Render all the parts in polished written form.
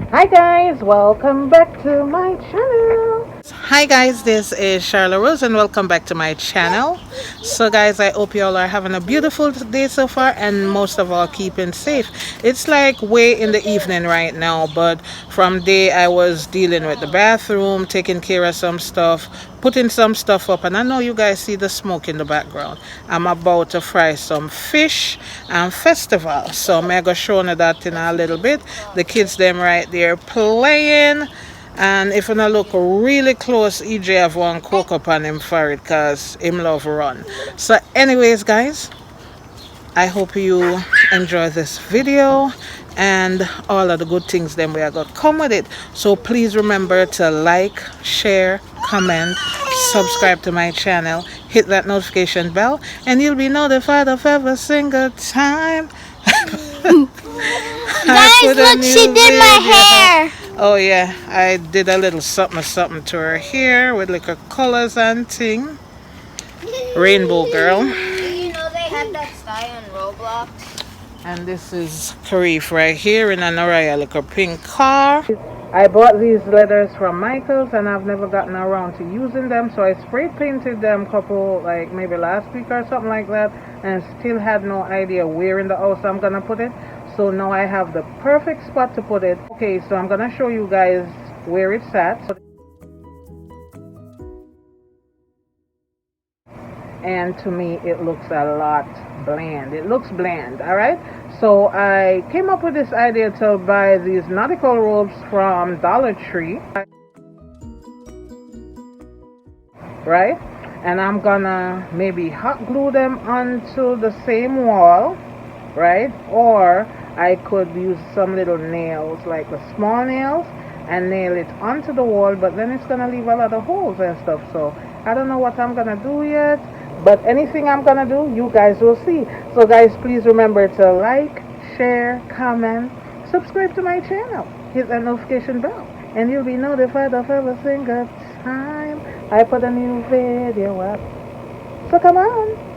Hi guys, welcome back to my channel. Hi guys, this is Charlotte Rose and welcome back to my channel. So guys, I hope you all are having a beautiful day so far and most of all keeping safe. It's like way in the evening right now, but from day I was dealing with the bathroom, taking care of some stuff, putting some stuff up, and I know you guys see the smoke in the background. I'm about to fry some fish and festival, so I'm gonna show you that in a little bit. The kids them right there playing. And if you look really close, EJ have one coke up on him for it because him love run. So anyways guys, I hope you enjoy this video and all of the good things then we are going to come with it. So please remember to like, share, comment, subscribe to my channel, hit that notification bell, and you'll be notified of every single time. Guys, look, she did my hair. Oh yeah, I did a little something to her hair with like her colors and thing. Rainbow girl. You know they had that style in Roblox. And this is Karif right here in an Araya, like a pink car. I bought these letters from Michael's and I've never gotten around to using them, so I spray painted them couple like maybe last week or something like that, and still had no idea where in the house I'm gonna put it. So now I have the perfect spot to put it. Okay, so I'm gonna show you guys where it's at. And to me it looks a lot bland. It looks bland. All right, so I came up with this idea to buy these nautical robes from Dollar Tree, right? And I'm gonna maybe hot glue them onto the same wall, right? Or I could use some little nails, like the small nails, and nail it onto the wall, but then it's gonna leave a lot of holes and stuff. So I don't know what I'm gonna do yet, but anything I'm gonna do, you guys will see. So guys, please remember to like, share, comment, subscribe to my channel, hit that notification bell, and you'll be notified of every single time I put a new video up. So come on.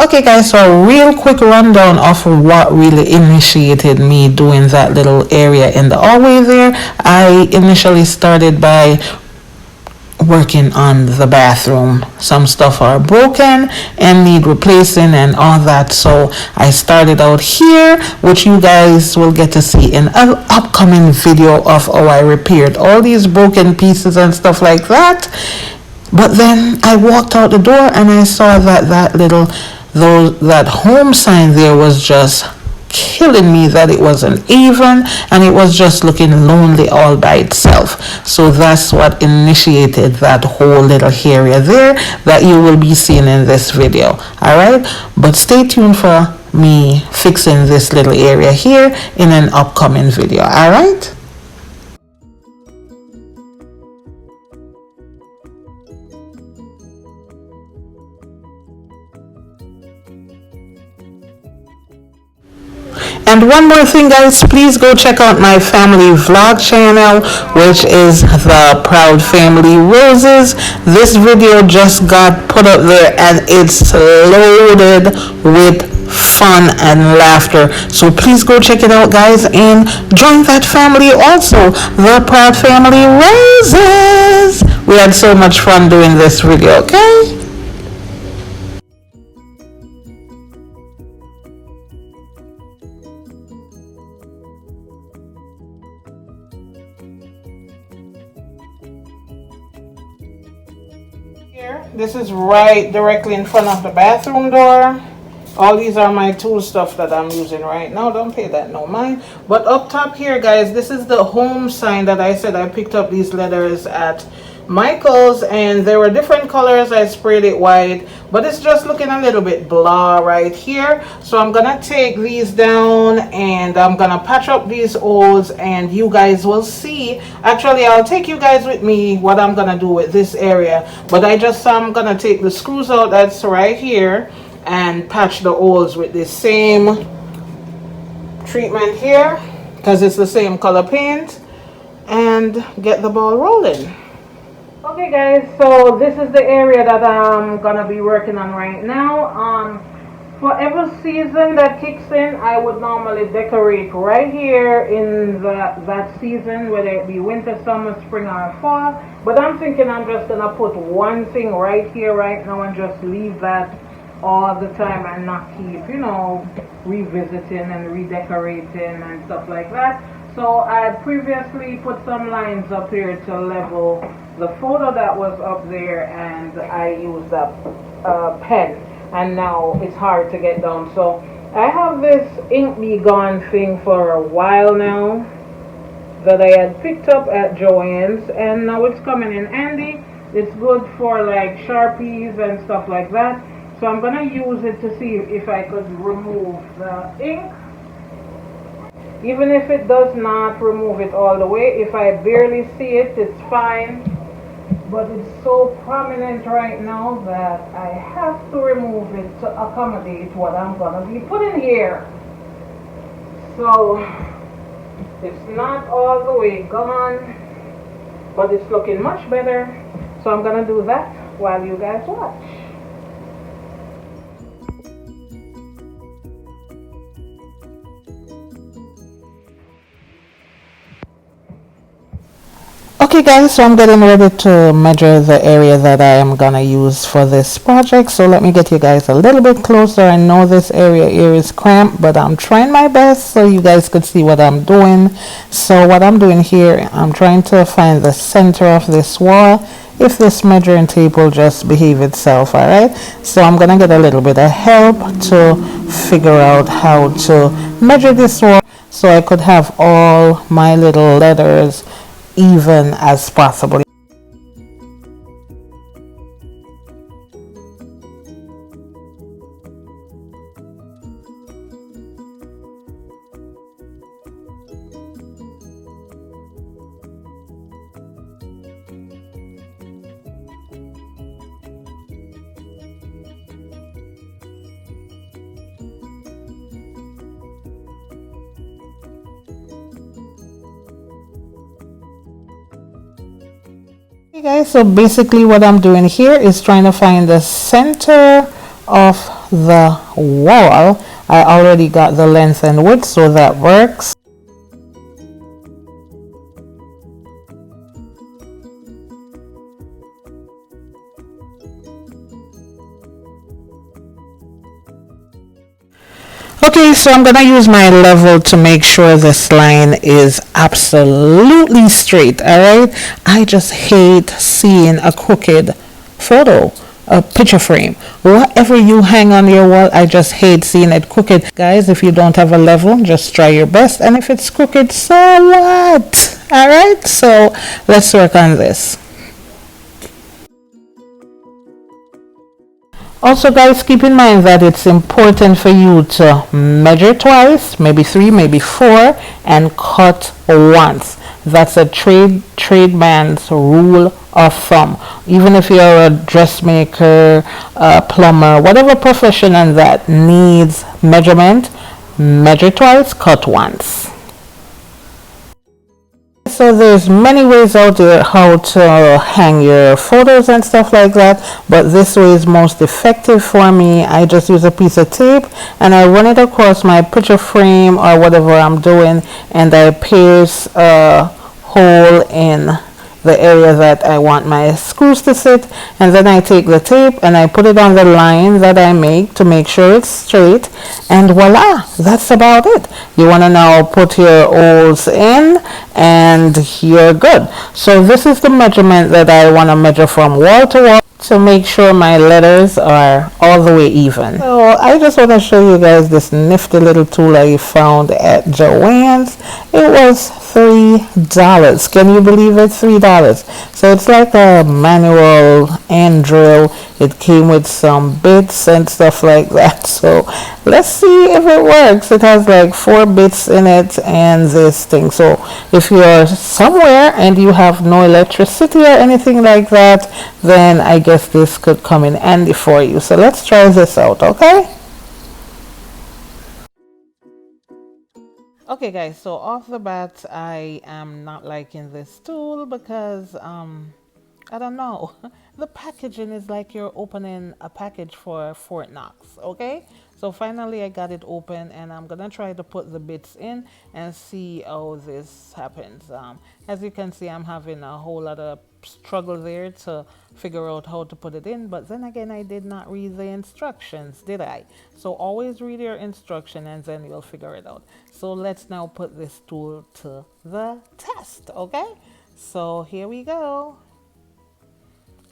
Okay guys, so a real quick rundown of what really initiated me doing that little area in the hallway there. I initially started by working on the bathroom. Some stuff are broken and need replacing and all that, so I started out here, which you guys will get to see in an upcoming video of how I repaired all these broken pieces and stuff like that. But then I walked out the door and I saw that that home sign there was just killing me, that it wasn't even and it was just looking lonely all by itself. So that's what initiated that whole little area there that you will be seeing in this video. Alright, but stay tuned for me fixing this little area here in an upcoming video. Alright. And one more thing guys, please go check out my family vlog channel, which is the Proud Family Roses. This video just got put up there and it's loaded with fun and laughter. So please go check it out guys and join that family also, the Proud Family Roses. We had so much fun doing this video, okay? This is right directly in front of the bathroom door. All these are my tool stuff that I'm using right now. Don't pay that no mind. But up top here guys, this is the home sign that I said I picked up these letters at Michael's, and there were different colors. I sprayed it white, but it's just looking a little bit blah right here. So I'm gonna take these down and I'm gonna patch up these holes and you guys will see. Actually, I'll take you guys with me what I'm gonna do with this area, but I'm gonna take the screws out that's right here and patch the holes with the same treatment here because it's the same color paint, and get the ball rolling. Okay guys, so this is the area that I'm gonna be working on right now. For every season that kicks in, I would normally decorate right here in that season, whether it be winter, summer, spring, or fall. But I'm thinking I'm just gonna put one thing right here, right now, and just leave that all the time and not keep, revisiting and redecorating and stuff like that. So I previously put some lines up here to level the photo that was up there, and I used a pen, and now it's hard to get down. So I have this ink be gone thing for a while now that I had picked up at Joann's, and now it's coming in handy. It's good for like Sharpies and stuff like that. So I'm gonna use it to see if I could remove the ink. Even if it does not remove it all the way, if I barely see it, it's fine. But it's so prominent right now that I have to remove it to accommodate what I'm gonna be putting here. So it's not all the way gone, but it's looking much better. So I'm gonna do that while you guys watch. Okay guys, so I'm getting ready to measure the area that I am gonna use for this project. So let me get you guys a little bit closer. I know this area here is cramped, but I'm trying my best so you guys could see what I'm doing. So what I'm doing here, I'm trying to find the center of this wall, if this measuring tape will just behave itself. All right, so I'm gonna get a little bit of help to figure out how to measure this wall so I could have all my little letters even as possible. Hey guys, so basically what I'm doing here is trying to find the center of the wall. I already got the length and width, so that works. Okay, so I'm gonna use my level to make sure this line is absolutely straight. Alright, I just hate seeing a crooked photo, a picture frame, whatever you hang on your wall. I just hate seeing it crooked. Guys, if you don't have a level, just try your best, and if it's crooked, so what? Alright, so let's work on this. Also guys, keep in mind that it's important for you to measure twice, maybe three, maybe four, and cut once. That's a tradesman's rule of thumb. Even if you're a dressmaker, a plumber, whatever profession and that needs measurement, measure twice, cut once. So there's many ways out there how to hang your photos and stuff like that, but this way is most effective for me. I just use a piece of tape and I run it across my picture frame or whatever I'm doing, and I pierce a hole in the area that I want my screws to sit, and then I take the tape and I put it on the line that I make to make sure it's straight, and voila, that's about it. You want to now put your holes in and you're good. So this is the measurement that I want to measure from wall to wall to make sure my letters are all the way even. So I just want to show you guys this nifty little tool I found at Joann's. It was $3. Can you believe it? $3. So it's like a manual end drill. It came with some bits and stuff like that. So let's see if it works. It has like 4 bits in it and this thing. So if you're somewhere and you have no electricity or anything like that, then I guess this could come in handy for you. So let's try this out, okay? Okay guys, so off the bat I am not liking this tool because I don't know. The packaging is like you're opening a package for Fort Knox, okay? So finally I got it open and I'm gonna try to put the bits in and see how this happens. As you can see, I'm having a whole lot of struggle there to figure out how to put it in, but then again, I did not read the instructions, did I? So always read your instruction and then you'll figure it out. So let's now put this tool to the test, okay? So here we go.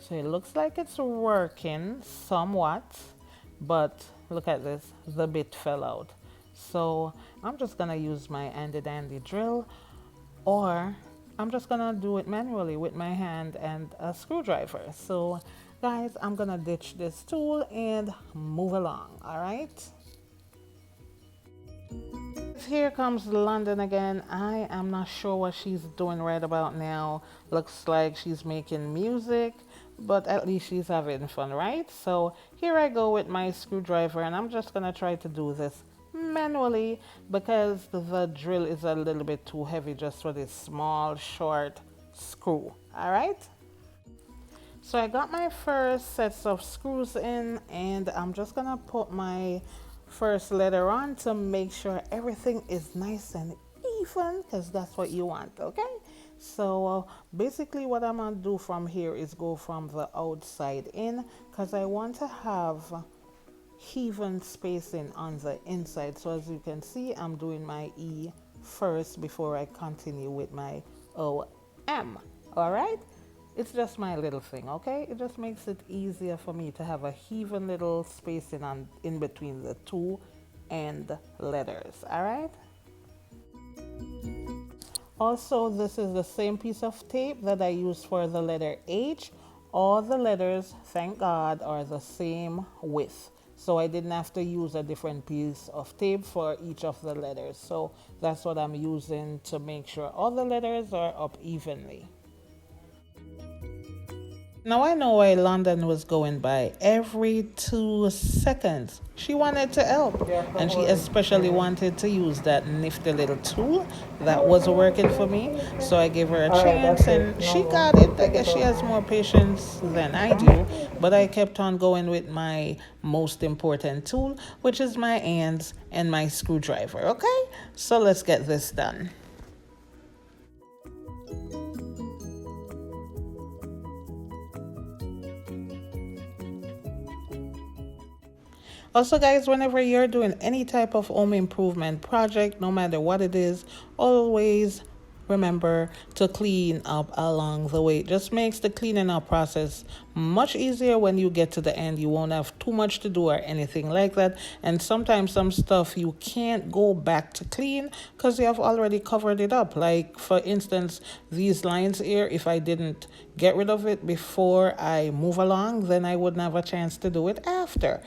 So it looks like it's working somewhat, but look at this, the bit fell out. So I'm just gonna use my handy dandy drill, or I'm just gonna do it manually with my hand and a screwdriver. So guys, I'm gonna ditch this tool and move along, all right? Here comes London again. I am not sure what she's doing right about now. Looks like she's making music, but at least she's having fun, right? So here I go with my screwdriver, and I'm just gonna try to do this manually because the drill is a little bit too heavy just for this small short screw. All right, so I got my first sets of screws in, and I'm just gonna put my first letter on to make sure everything is nice and even, because that's what you want, okay? So basically what I'm gonna do from here is go from the outside in, because I want to have even spacing on the inside. So as you can see, I'm doing my E first before I continue with my OM. All right, it's just my little thing, okay? It just makes it easier for me to have a even little spacing on in between the two end letters. All right, also this is the same piece of tape that I used for the letter H. All the letters, thank God, are the same width, so I didn't have to use a different piece of tape for each of the letters. So that's what I'm using to make sure all the letters are up evenly. Now I know why London was going by every 2 seconds. She wanted to help, and she especially wanted to use that nifty little tool that was working for me. So I gave her a chance and she got it. I guess she has more patience than I do, but I kept on going with my most important tool, which is my hands and my screwdriver. Okay, so let's get this done. Also, guys, whenever you're doing any type of home improvement project, no matter what it is, always remember to clean up along the way. It just makes the cleaning up process much easier when you get to the end. You won't have too much to do or anything like that. And sometimes some stuff you can't go back to clean because you have already covered it up. Like, for instance, these lines here, if I didn't get rid of it before I move along, then I wouldn't have a chance to do it after.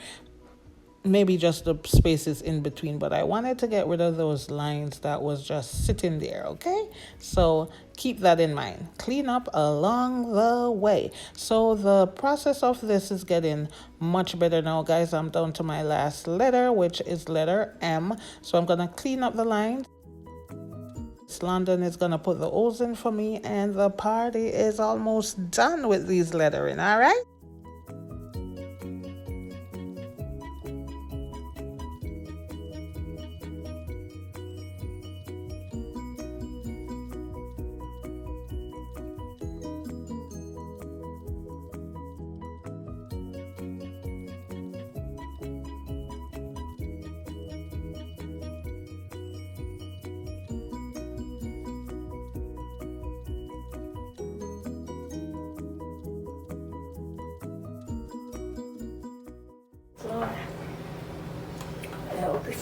Maybe just the spaces in between, but I wanted to get rid of those lines that was just sitting there, okay? So keep that in mind. Clean up along the way. So the process of this is getting much better now, guys. I'm down to my last letter, which is letter M. So I'm gonna clean up the lines. London is gonna put the O's in for me, and the party is almost done with these lettering, all right?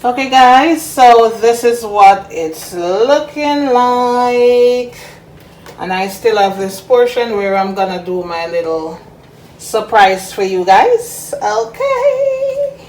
Okay guys, so this is what it's looking like, and I still have this portion where I'm gonna do my little surprise for you guys. Okay.